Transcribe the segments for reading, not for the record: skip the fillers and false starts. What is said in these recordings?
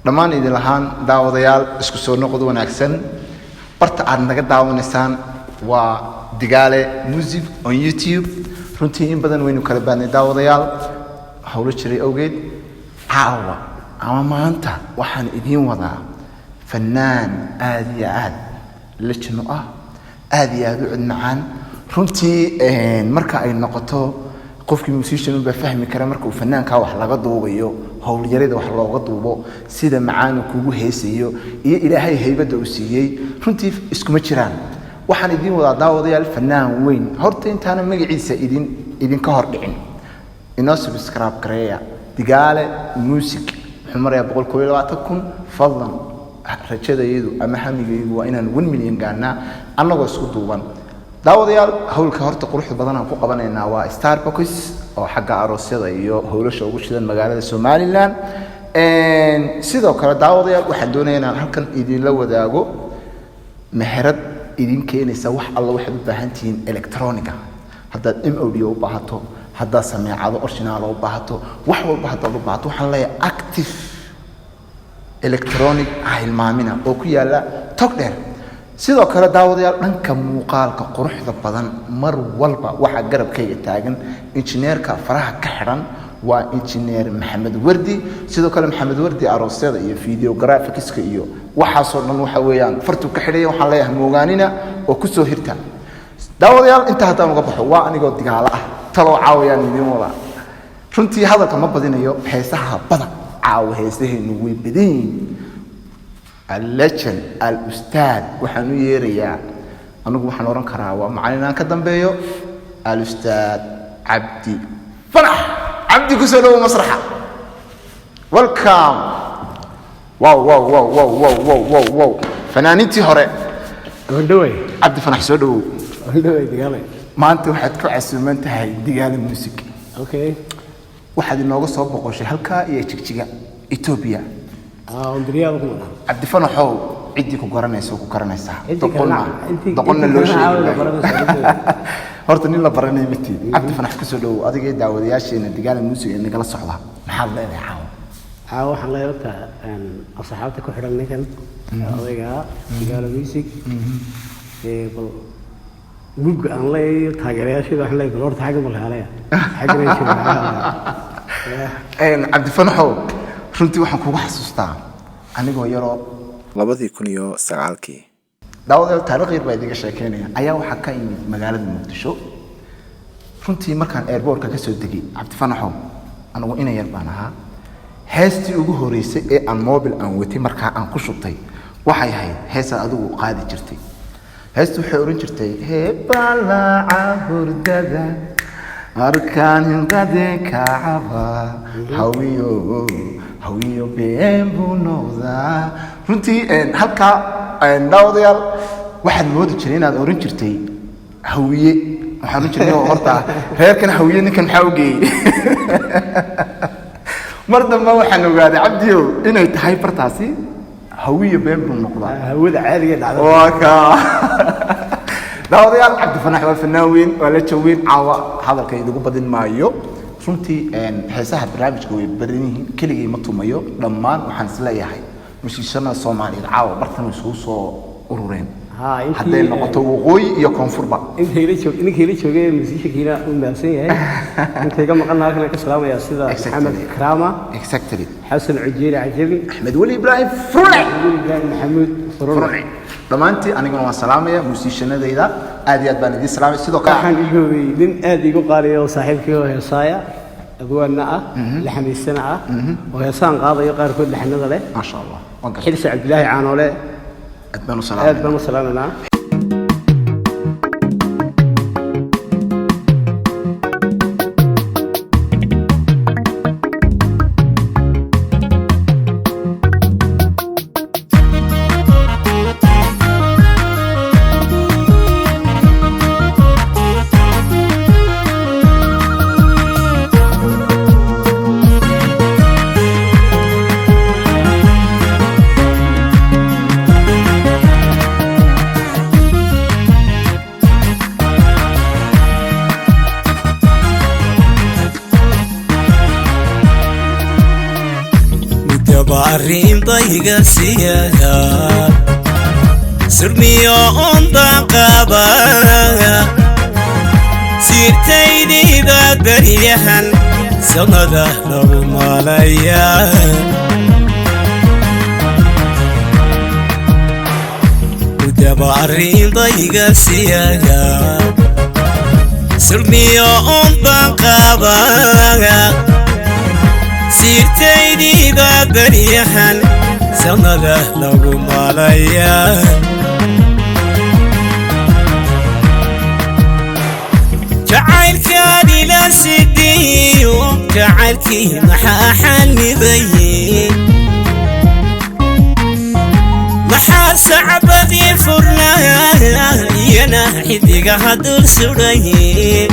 dhammaan idin lahaan daawadayaal isku soo noqod wanaagsan barta aad naga daawanaysaan waa Digaale Music on YouTube runtii in badan waynu kala baadnay daawadayaal hawlo jiray awgeed caawa ama maanta waxaan idin wadaa fanaan aad iyo aad la jino ah aad iyo aad u codnaan runtii marka ay noqoto qofkii musician uu fahmi kara marka uu fanaanka wax laga duubayo hawl yarida wax looga duubo sida macaan kugu heesayo iyo ilaahay haybada uu siiyay runtii iskuma jiraan waxaan idin wadaa daawadayaal fanaan weyn horta intaana magaciisa idin ka hor dhicin inoo subscribe gareeya Digaale Music xumariya 120,000 fadlan rajadaydu ama hamigaygu waa inaan 1 milyan gaarna annagoo isku duuban daawadayaal hawlka horta quruxda badan aan ku qabanaynaa waa Starbucks oo xagga aroosyada iyo hawlasha ugu shidan magaalada Somaliland sidoo kale daawadayaal waxaan doonayaa inaan halkan idin la wadaago meherad idin keenaysa wax alla waxaad u baahan tihiin electroniga haddaad audio u baahato haddaad sameecado original u baahato wax walba haddaad u baahato waxaan leeyahay active electronic hilmaamina oo ku yaala Togdheer sidoo kale daawadayaal dhanka muuqaalka quruxda badan mar walba waxa garabkayga taagan injineerka faraha ka xiran waa injineer Maxamed Wardi sidoo kale Maxamed Wardi aroosyada iyo videographics-ka iyo waxa soo dhan waxa weeyaan fartu ka xidhay waxaan leeyahay moogaanina oo ku soo hirta daawadayaal inta hadda uga baxo waa anigoo Digaale ah talo caawiyaan idin wada runtii hadalka ma badinayo heesaha badan caaw heesaheenu way badan اللجن الأستاذ وحنو يريا أنا وحنا ورن كراوا معنا كدنبيو الأستاذ عبدي فرح عبدي كسلو مسرحة welcome واو واو واو واو واو واو واو واو فنانيتي هراء هندوي عبد فرح سودو هندوي ديالي ما أنت واحد كعسل ما أنت هاي ديالي موسيقى أوكي واحد النوع صوب بقوشي هلكا يتشجع إثيوبيا أندريا عبد فرح هو عندي كقرنيس وكقرنيسها دقلنا اللوشي هرتني الله برني متي عبد فرح كسلو أديك داودياشي إن Digaale Music إن قال الصحبة محل لا عاو حلا يرتا أن أصحابتك وحرمني كان أديك Digaale Music بل بوج أن لا تاجرياشي ده حلا يقولون تاجر بالحالة حاجة عبد فرح هو runtii waxaan kugu xasuustaa anigoo yaro 2009 daawada taariikh yar baa idiga sheekeynaya ayaa waxa ka yimid magaalada Muqdisho runtii markaan airport ka soo degay Cabdi Fanaxo anigu inay yar baan ahaa heestii ugu horeysay ee aan mobile aan watay markaa aan ku shubtay waxay ahayd heesa adigu qaadi jirtay heestu waxay oran jirtay heebala hurdada arkaan qade kaaba hawiyo beembu noqda runtii halka daawadayaal waxaad moodi jireen inaad oran jirtay hawiye waxaan u jirnay horta reerkan hawiye ninkan maxaa u geeyay mar dambe waxaan ogaaday Cabdiyo inay tahay fartaasi hawiye beembu noqda hawada caadiga dhacdo waka daawadayaal Cabdi Fanax waa fanaawiin waa la jaween caawa hadalka idigu badin maayo runtii heesaha barnaamijka way badan yihiin keligii ma tumayo dhammaan waxaan isleeyahay musicianada Soomaaliyeed caawa bartan isugu soo urureen hadday noqoto waqooyi iyo koonfurba intii la joogay musiciankiina uu maamsan yahay intii ka maqan halkan ka salaamaya sida Maxamed Krama exactly Xasan Ujeeri Cajabi Axmed Wali Ibrahim Furne Maxamed Furne dhamaantii aniguna waan salaamaya musicianadayda aad iyo aad baan idin salaamay sidoo kale waxaan igoobay nin aad igu qaaliyo saaxiibkii oo heesaaya abwaana ah la xamiisana ah oo heesaan qaadayo qaar kood laxnada leh ma sha Allah xilsi Cabdilaahi Caanoole aad baan u salaamana ضيق سياقا سرمي أنطقابا سيرتيني ببريحا سمده لو ماليا ودباري ضيق سياقا سرمي أنطقابا سيرتيني ببريحا سمده لو ماليا جعلكاني لا سدي وجعلكي محا حلمي بي محا صعب ذي فرنا ينا حدي قهدر سوري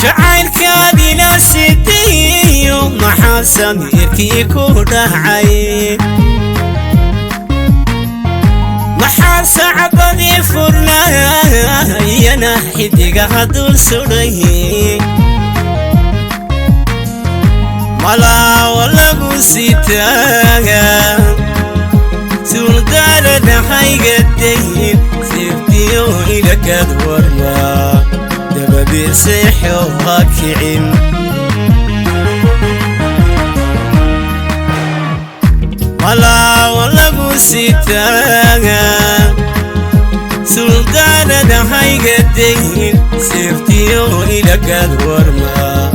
جعلكاني لا سدي ومحا سميركي كودا عين محا صعب ذي فرنا ينا حدي قهدر سوري ملا ولا قسيتاها سلطان نحي قدين سيفتيو إلى كدورنا دبا بيصيح وهاكعين ملا ولا قسيتاها سلطان نحي قدين سيفتيو إلى كدورنا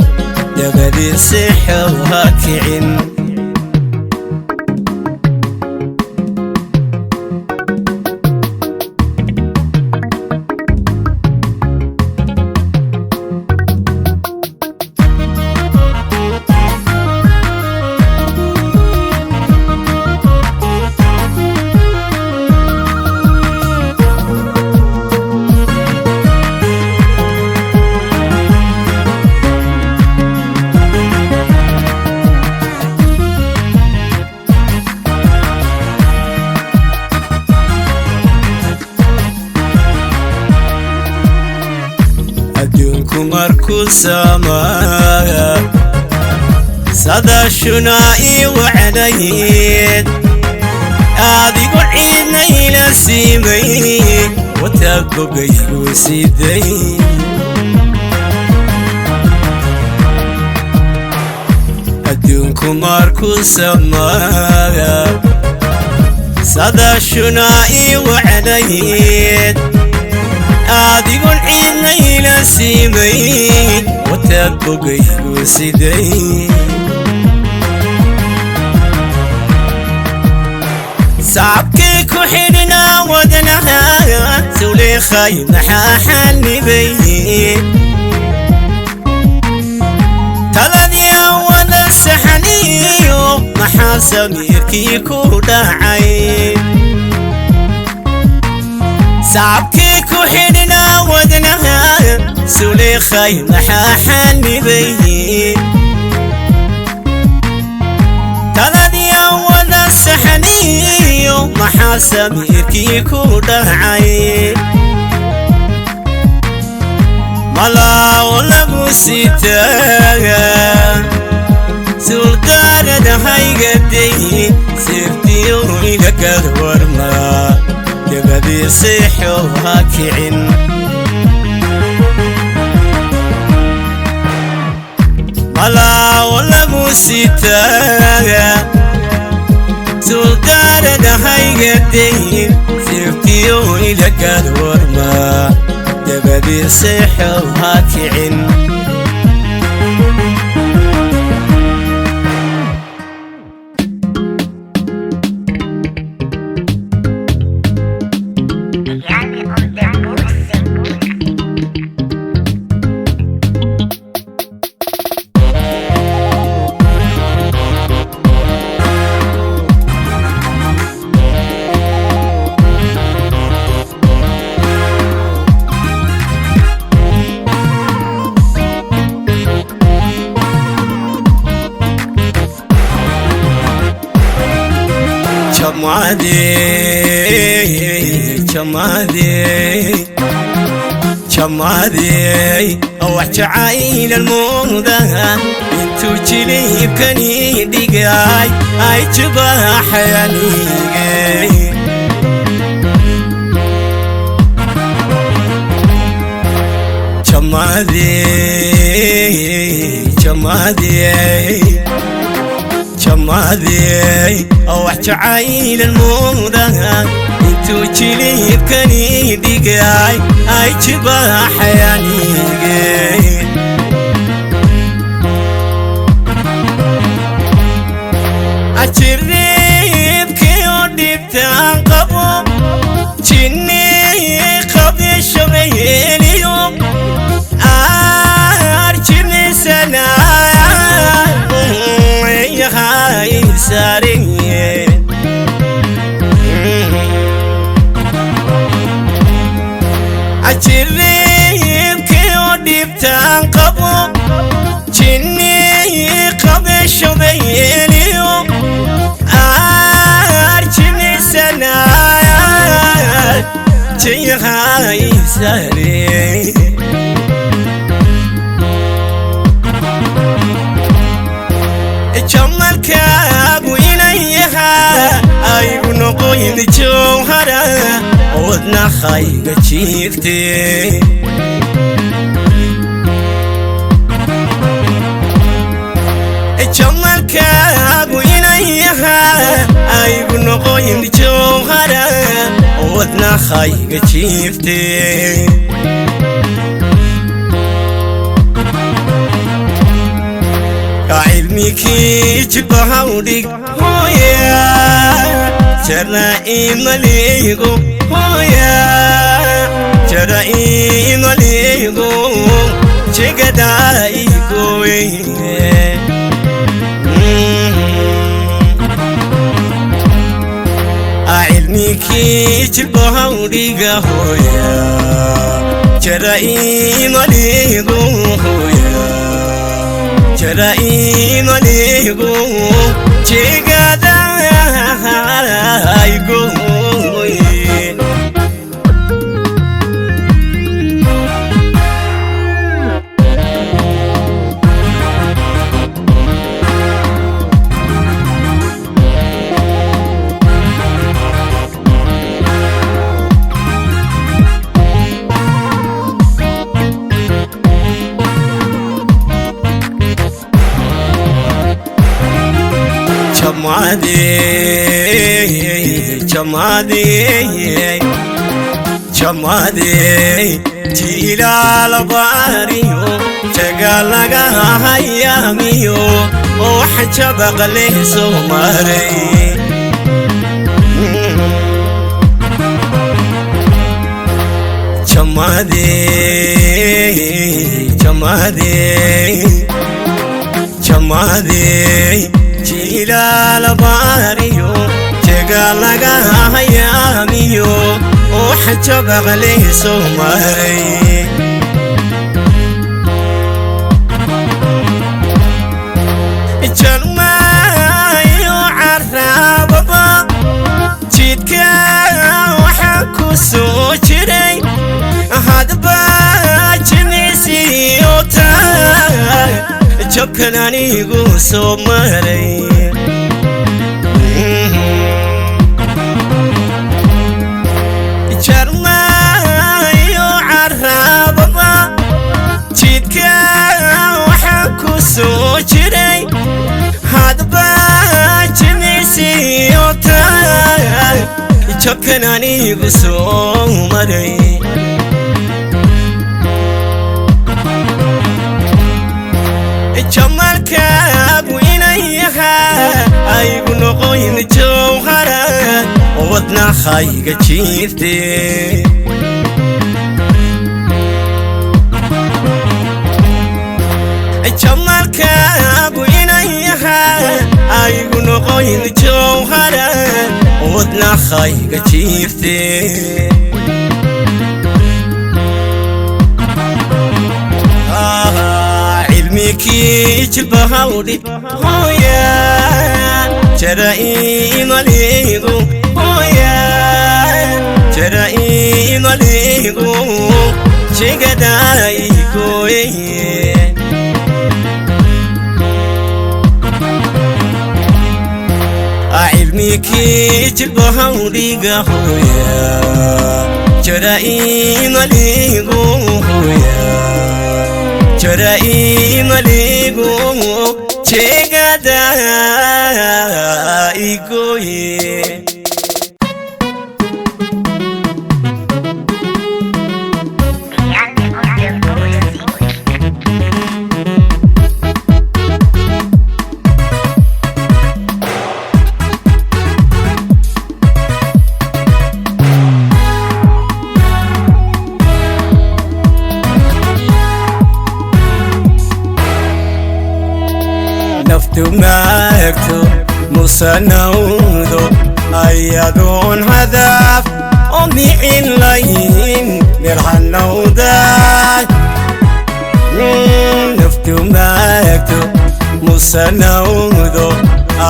دبا بيصيح وهاكعين مركو سما صدى شنائي وعنيد هذي قعيدنا إلى سيمي وتبقي وسيدي أدونكم مركو سما صدى شنائي وعنيد هذي قعيدنا إلى سيمي وتبقي وسيدي صعبكي كحيلنا ودنها سوليخاي محا حلمي بي تلدي أول السحني محا سميركي كودا عين صعبكي كحيلنا ودنها سوليخاي محا حلمي بي تلدي أول السحني محا سميركي كودا عين ملا ولا قسيتاها سلطان نحي قدي سيرتيو إلى كدورنا دبا بيصيح وهاكعين ملا ولا قسيتاها سلطان نحي قدي سيرتيو إلى كدورنا دبا بيصيح وهاكعين شمادي وحجعين الموضة انتو جليب كني دقاي اي جباح يانيقي شمادي شمادي وحجعين الموضة انتو جليب كني دقاي اي جباح يانيقي اجرب كيو ديبتان قبو جني قبل شبهين يوم ارجمي سنة يا هاي سارين أجرب كيو ديبتان قبو جني قبل شبهين يوم أرجمي سنة يا هاي سارين جمالك وينيها أيقون قوين جوهرة ودنا خايقة شيفتي جمالك وينيها أيقون قوين جوهرة ودنا خايقة شيفتي علمي كي جبهودك هويا جرائي مليقو هويا جرائي مليقو جقدائي قوي علمي كي جبهودك هويا جرائي مليقو هويا جرائي مليقو جيقادا يقوي شمادي جيلال باريو شغالغا هياميو وحجب قلي سوماري شمادي جيلال باريو شغالغا هياميو وحجب قلي سوماري جرماي وعرى بابا جيتك وحكو سوچري هاد باجني سيوتا جبكناني قو سوماري جرماي وعرى بابا جيتك وحكو سوچري هاد باجني سيوتا جبكناني قو سوماري جمالك وينيها أيقون قوين جوهرة ودنا خايقة شيفتي جمالك وينيها أيقون قوين جوهرة ودنا خايقة شيفتي علميكي جبهودي هويا جرائي مليقو هويا جرائي مليقو شيقداي كوي علمي كي جلبها وريقه يا جرائي مليقو يا جرائي مليقو شيقداي كوي نفتو ماكتو مسنودو أيادون هدف أمي إنلاين للحنودا نفتو ماكتو مسنودو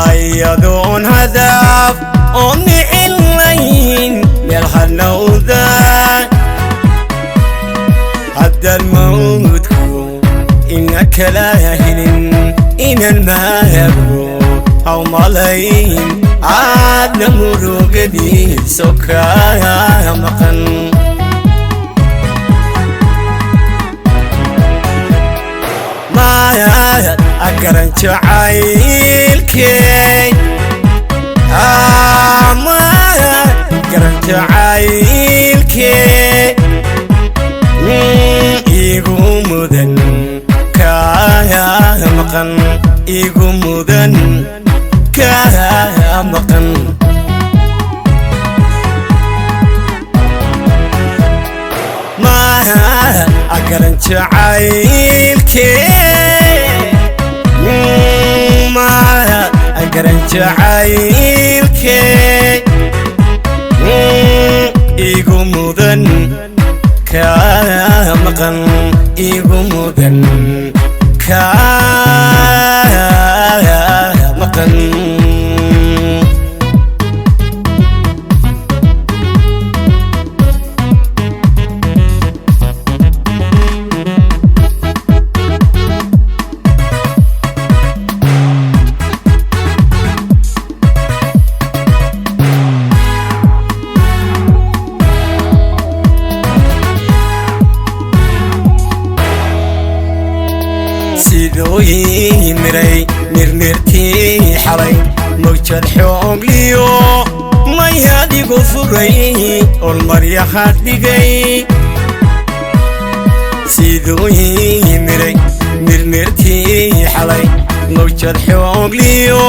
أيادون هدف أمي إنلاين للحنودا حتى الموت إنك لا يهلن إن الماء أو ملايين عاد نمر قدي سكايا مقن ما يا أقرن شعايل كي ما يا أقرن شعايل كي يقوم ذن كايا مقن يقوم ذن كايا مقن ما أقرن شعايل كي ما أقرن شعايل كي يقوم ذن كايا مقن يقوم ذن كايا مقن سيدوي مري نرنرتي حري موجد حوق ليو ما يادي قفري والمريحات بقي سيدوي مري نرنرتي حري موجد حوق ليو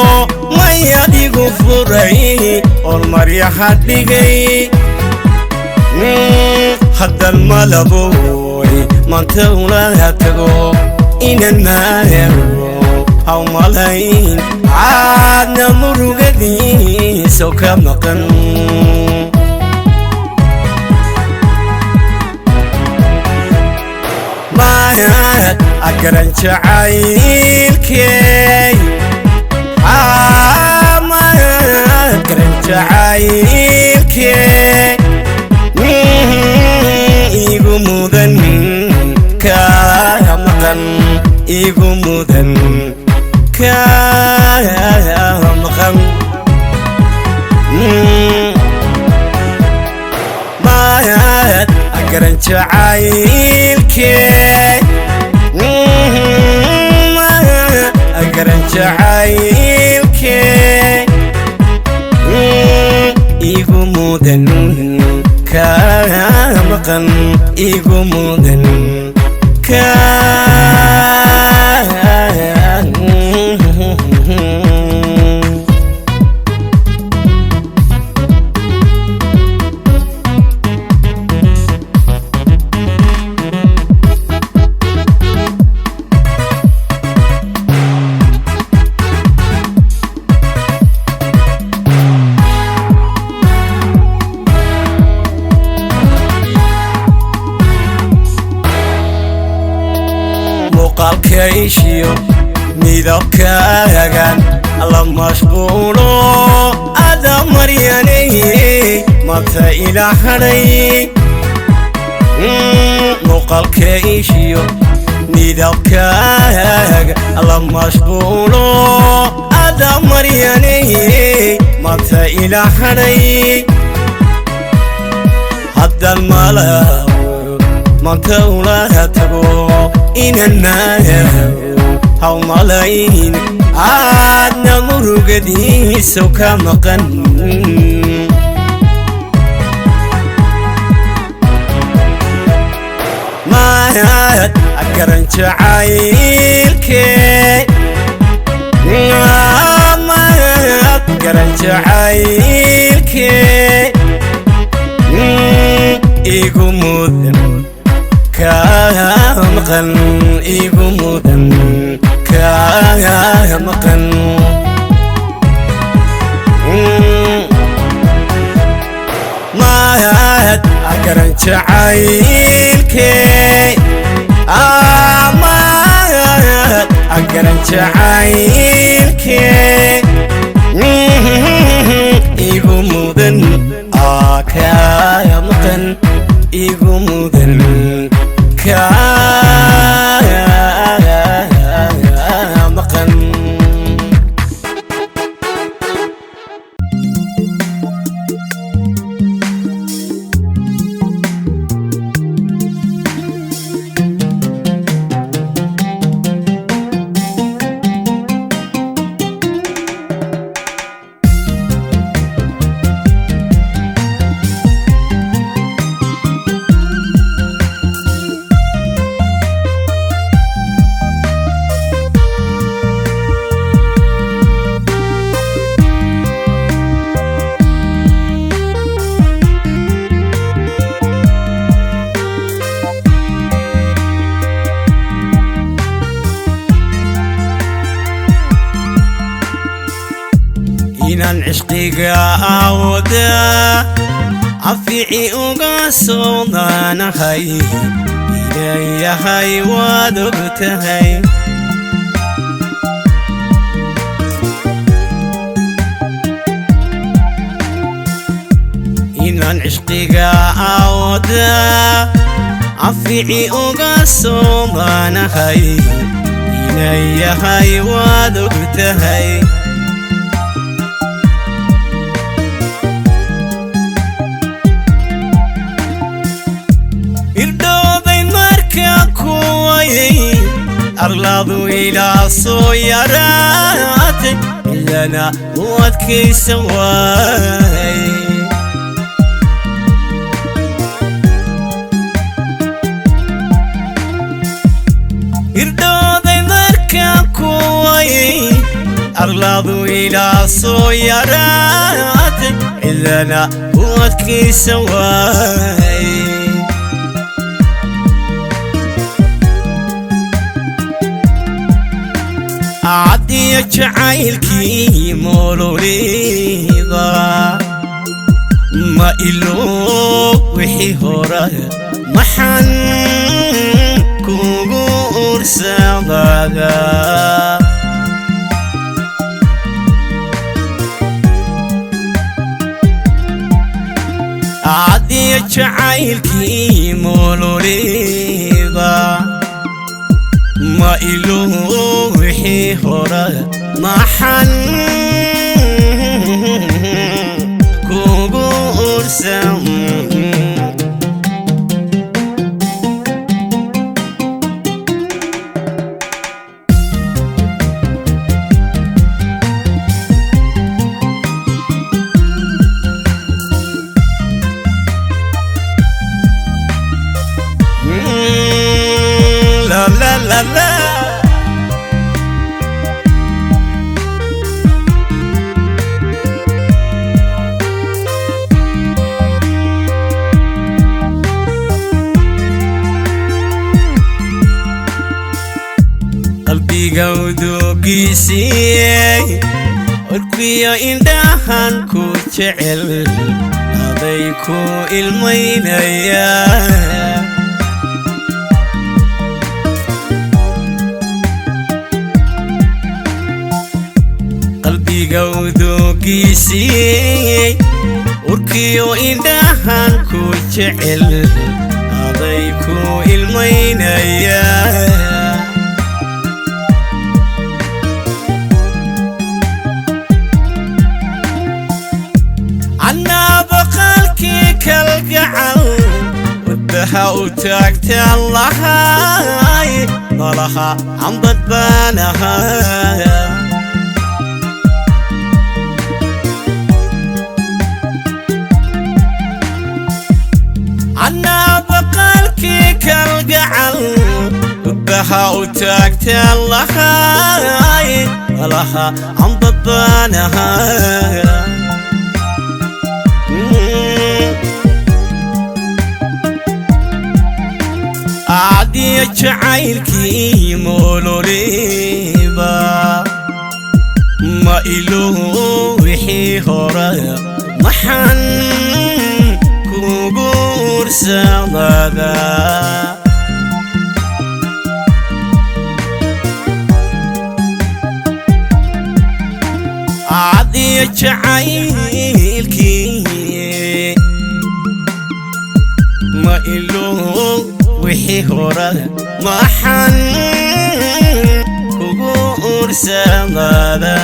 ما يادي قفري والمريحات بقي حتى الملبوي ما انتولا تقو إن الماء أو ملايين عاد نمر قدي سوكا مقن ما أقرن شعايل كي ما أقرن شعايل كي يقوم ذن كايا مقن يقوم ذن كايا مقن ما أقرن شعايل كي ما أقرن شعايل كي يقوم ذن كايا مقن يقوم ذن كايا قالكيشيو ميدوكاغان الله مشغولو أدا مرياني ماتا إلى حري muuqaalkaygiyo midabkaaga alla mashquulo ada maryanay mata ila hadhay haddaan malaabo manta ula tago inanaya haw malayn aadna murugadiisu ka maqan maad agaran jacaylkee maad agaran jacaylkee igu mudan kaa maqan igu mudan kaa maqan maad agaran jacaylkee maad agaran jacaylkee igu mudan kaa maqan igu mudan kaa maqan inaan cishqiga awda afiici uga soodaanahay ilayahay waad ogtahay inaan cishqiga awda afiici uga soodaanahay ilayahay waad ogtahay irdooday marka kuwayay arladu ilaa soo yaraatay ilana u adkaysan waay irdooday marka kuwayay arladu ilaa soo yaraatay ilana u adkaysan waay عدي جعايلكي مولوليضا ما إلو وحي هورا محن كوغور ساباغا عدي جعايلكي مولوليضا ما إلو وحي هورا محن كوغور ساباغا la la qalbi gawdu gisiyay warkiyo indhahan ku jecel aday ku ilmaynaya qalbigawdu gisiyay urkiyo indhahan ku jecel adayku ilmaynaya anna baqalkii kalgacal waddaha u taagtay allahay malaha ambad baan ahaa أنا بقالكي كالقعل بها وتاكت الله هاي لها عم ضبانها عادي جعيلكي مولو ليبا ما إلو وحي هورا محن كوغور سالدا عادي جعيلكي ما إلو وحي هورا محن كوغور سالدا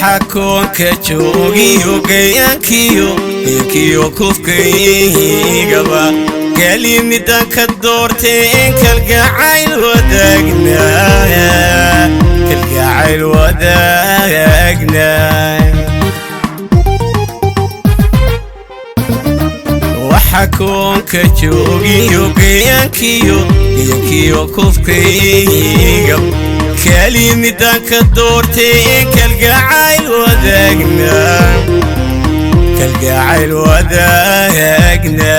حكونك جوغيو قيانكيو يكيو كوفكي قبا قالي مدانك الدورتين كالقاعيل وداقنا كالقاعيل وداقنا وحكونك جوغيو قيانكيو يكيو كوفكي قبا كلمة دانك الدورتين كالقاعيل وداقنا كالقاعيل وداقنا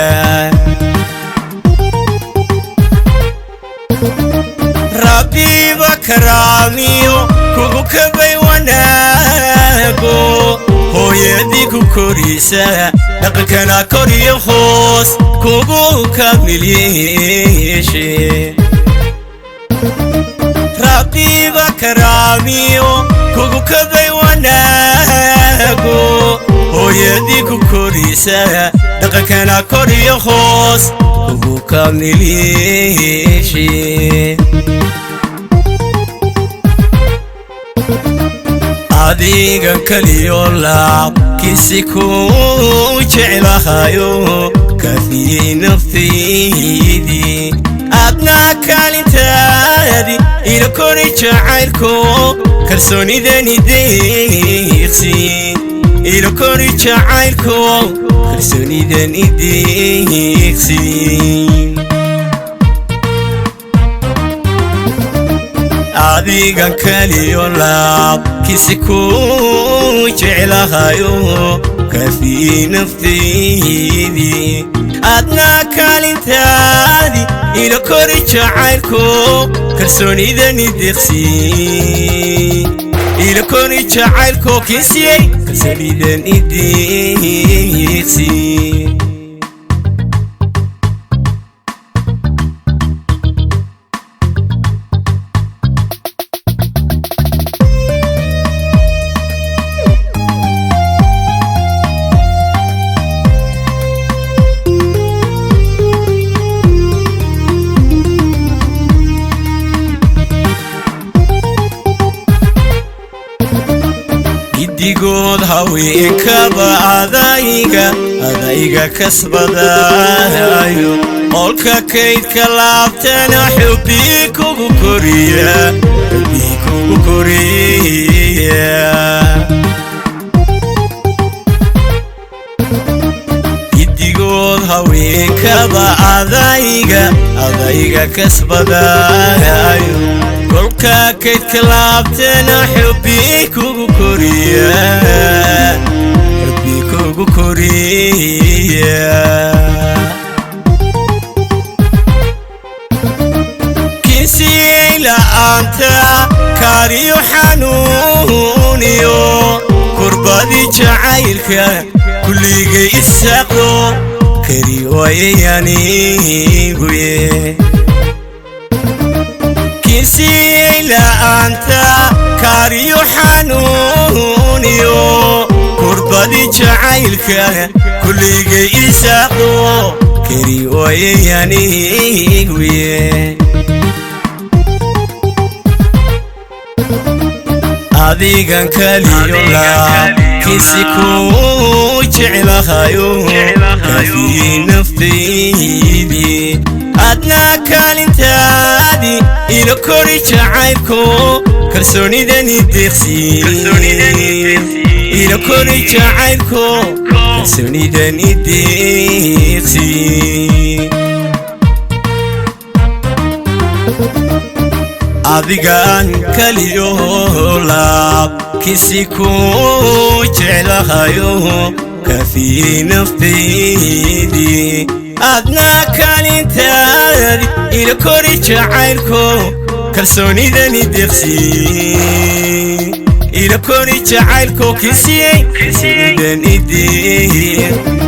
ربي بكراميو كوكو كبي وناقو هو يديكو كوريسا لقلكنا كوريو خوص كوكو كامليشي ربي بكراميو كوكو كبي وناقو هو يديكو كوريسا دقكنا كوريو خوص كوكو كامليشي أديقا كليو لاب كيسيكو جعلهايو كفي نفسيدي أبنا كالنتادي إلى كوري جعيلكو كرسوني داني ديخسي إلى كوري جعيلكو كرسوني داني ديخسي أديقا كاليو لاب كيسيكو جعلهايو كفي نفسيدي أدنا كالنتادي إلى كوري جعيلكو كرسوني داني ديخسي إلى كوري جعيلكو كيسي كرسوني داني ديخسي digood haweenkaba adayga kasbadaayo qolka kaydka laabtana xubbi kugu koriya digood haweenkaba adayga kasbadaayo qolka kaydka laabtana xubbi kugu koriya kugu koriya kiisiyey la'aanta kaariyo xanuuniyo kurbadii jacaylka kulligay isaaqdo kari waayay aniguye kiisiyey la'aanta kaariyo xanuuniyo kurbadii jacaylka kulligay isaaqdo kari waayay aniguye adigan kaliyo kiisi kuu jeclahayo kafii naftaydii adna kaalintaadi ilo kori jacaylko kalsoonidani deeqsi ilo kori jacaylko kalsoonidani deeqsi adigan kaliyo kiisi kuu jeclahayo kafii naftaydii adna kaalintaadi ilo kori jacaylko kalsoonidani deeqsi ilo kori jacaylko kiisiyey kalsoonidani deeqsi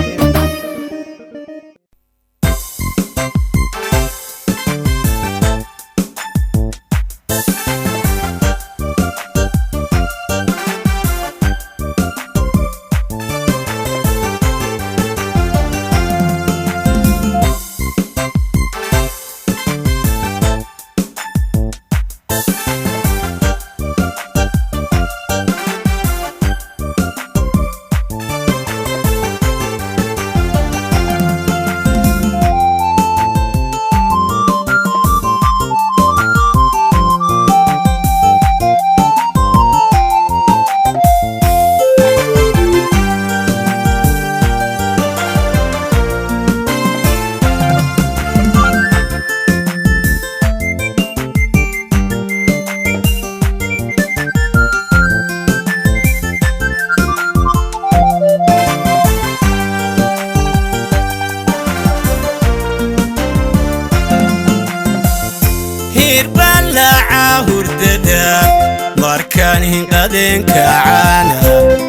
markaan hinqadeenka caana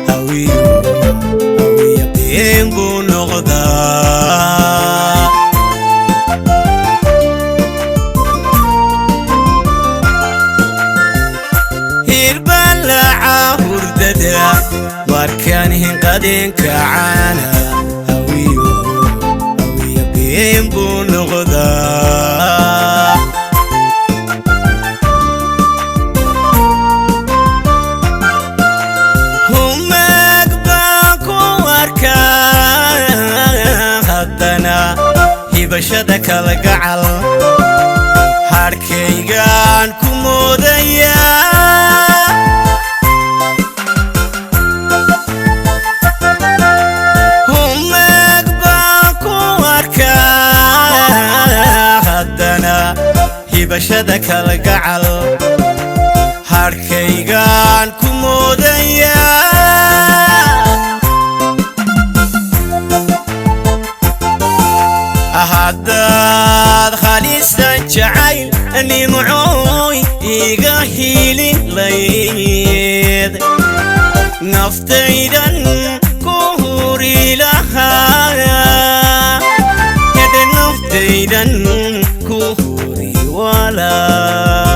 hawiya been buu noqdaa hirbaan lacaa hurdada markaan hinqadeenka caana hawiya been buu noqdaa hibashada kala gacal harkaygaan ku moodaya humag baan ku arkaa haddana hibashada kala gacal harkaygaan ku moodaya haddaad khaliistan jacayl nimcooy iga hilin layd naftaydan ku huri lahaa hedhe naftaydan ku huri walaal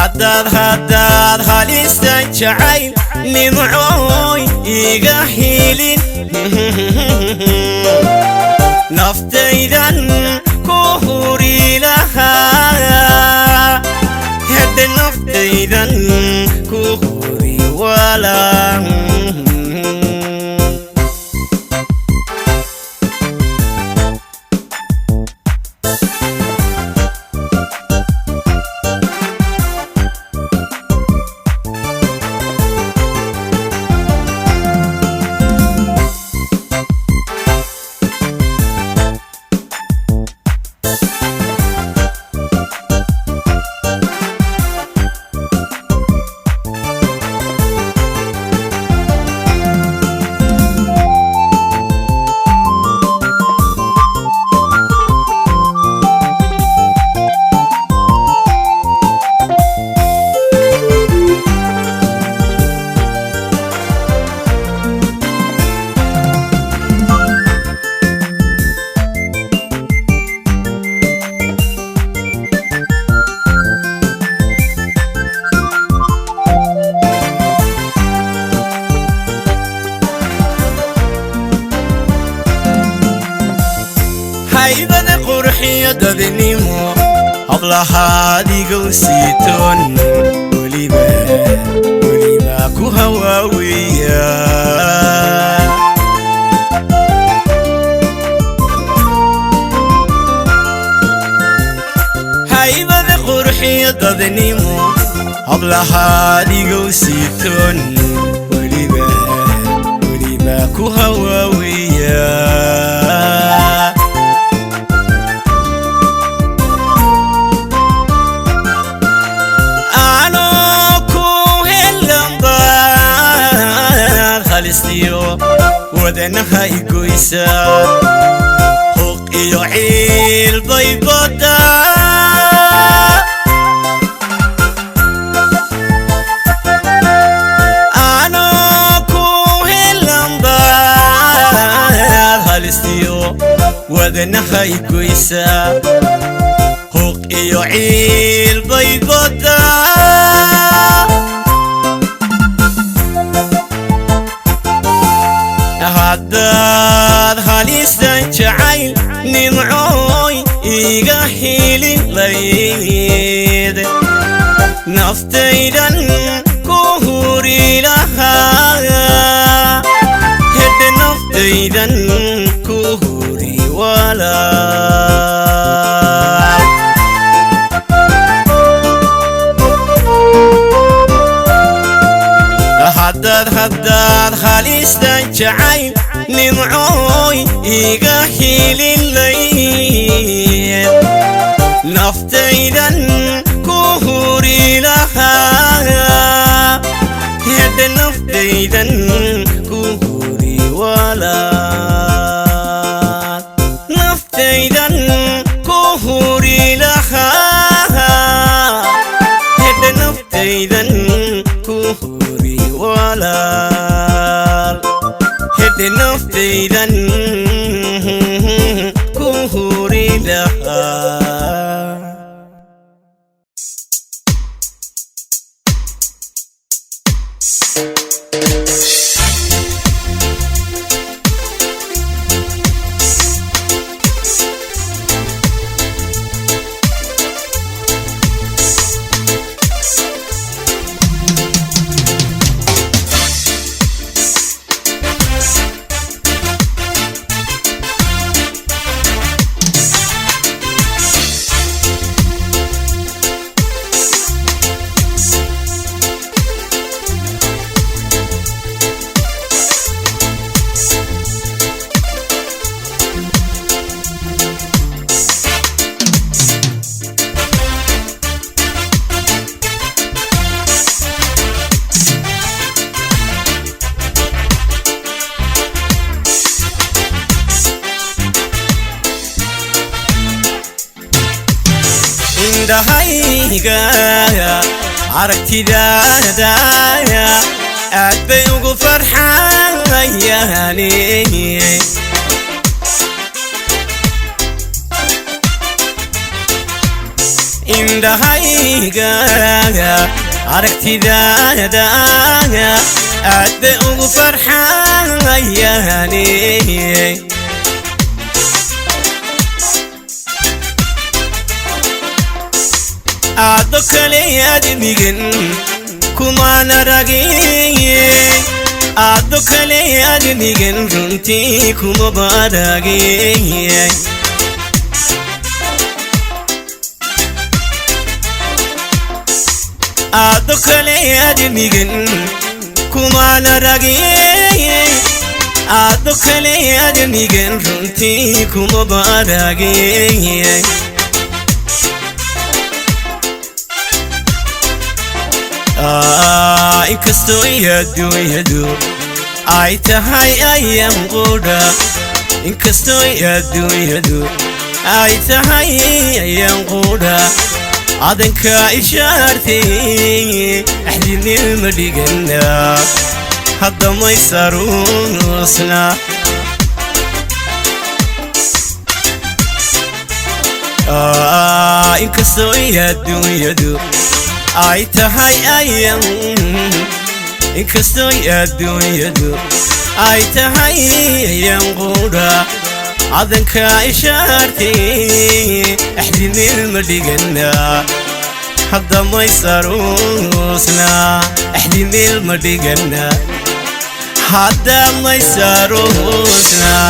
haddaad khaliistan jacayl nimcooy iga hilin naftaydan ku huri lahaa hedhe naftaydan ku huri walaal haybada qurxiyo dadnimo hablahaadiga u siitoon weliba ku hawaawiya haybada qurxiyo dadnimo hablahaadiga u siitoon weliba ku hawaawiya ودنها يقويسا حق يعيل بيبودا أنا كوهلنبار هالستيو ودنها يقويسا حق يعيل بيبودا هداد هاليستان جعيل نمعوي إيغا هيلي ليد نفتيدن كوهوري لها هد نفتيدن كوهوري ولا هداد خاليستان جعيل نمعوي إيغا هيلي الليل نفتيدن كوهوري لها هد نفتيدن كوهوري ولا نفتيدن كوهوري لها هد نفتيدن كوهوري ولا هد نفتيدن كوهوري لها indhahayga aragtidaada aad bay ugu farxayaan indhahayga aragtidaada aad bay ugu farxayaan aado kale admigan kumana ragay aado kale admigan runtii kuma baragay aado kale admigan kumana ragay aado kale admigan runtii kuma baragay inkastoo adduunyadu ay tahay ayaan qudha inkastoo adduunyadu ay tahay ayaan qudha adanka ishaartay axdinilma dhigana hadda maysaruusna inkastoo adduunyadu ay tahay ayaan inkastoo adduunyadu ay tahay ayaan qudha عذنك إشارتي أحدي المدقنا هذا ما يساروسنا أحدي المدقنا هذا ما يساروسنا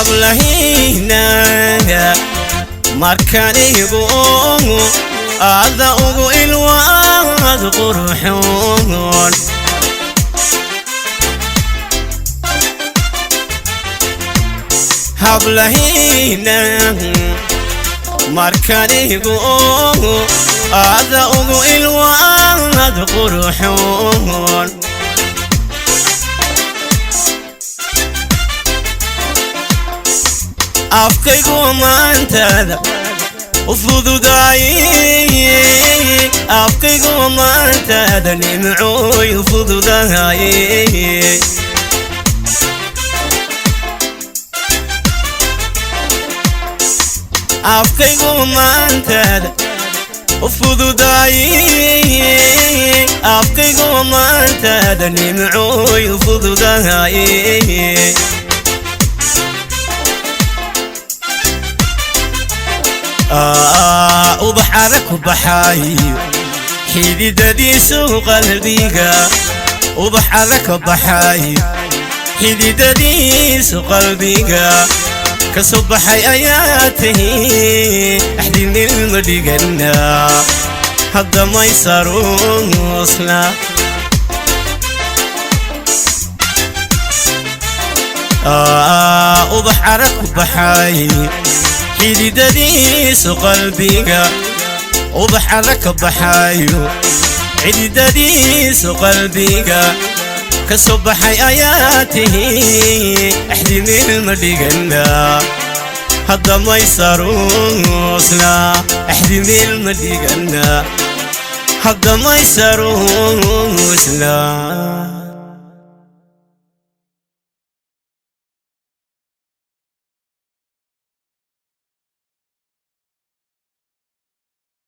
حبلهينا مركاني يقوم هذا أقو الواد قرحون حبلهينا مركاني يقوم هذا أقو الواد قرحون أفكيكو ما انتهى وفضو داي أفكيكو ما انتهى نمعوي وفضو داي أفكيكو ما انتهى وفضو داي أفكيكو ما انتهى نمعوي وفضو داي وبحرك وبحاي حديدتي سوق قلبيك وبحرك وبحاي حديدتي سوق قلبيك كصبحي آياته أحدي من المدقنا هذا ما يساروسنا وبحرك وبحاي حديدتي سوق قلبيك وبحرك بحايو حديدتي سوق قلبيك كصبحي آياته أحدي من المدقنا هذا ما يساروسنا أحدي من المدقنا هذا ما يساروسنا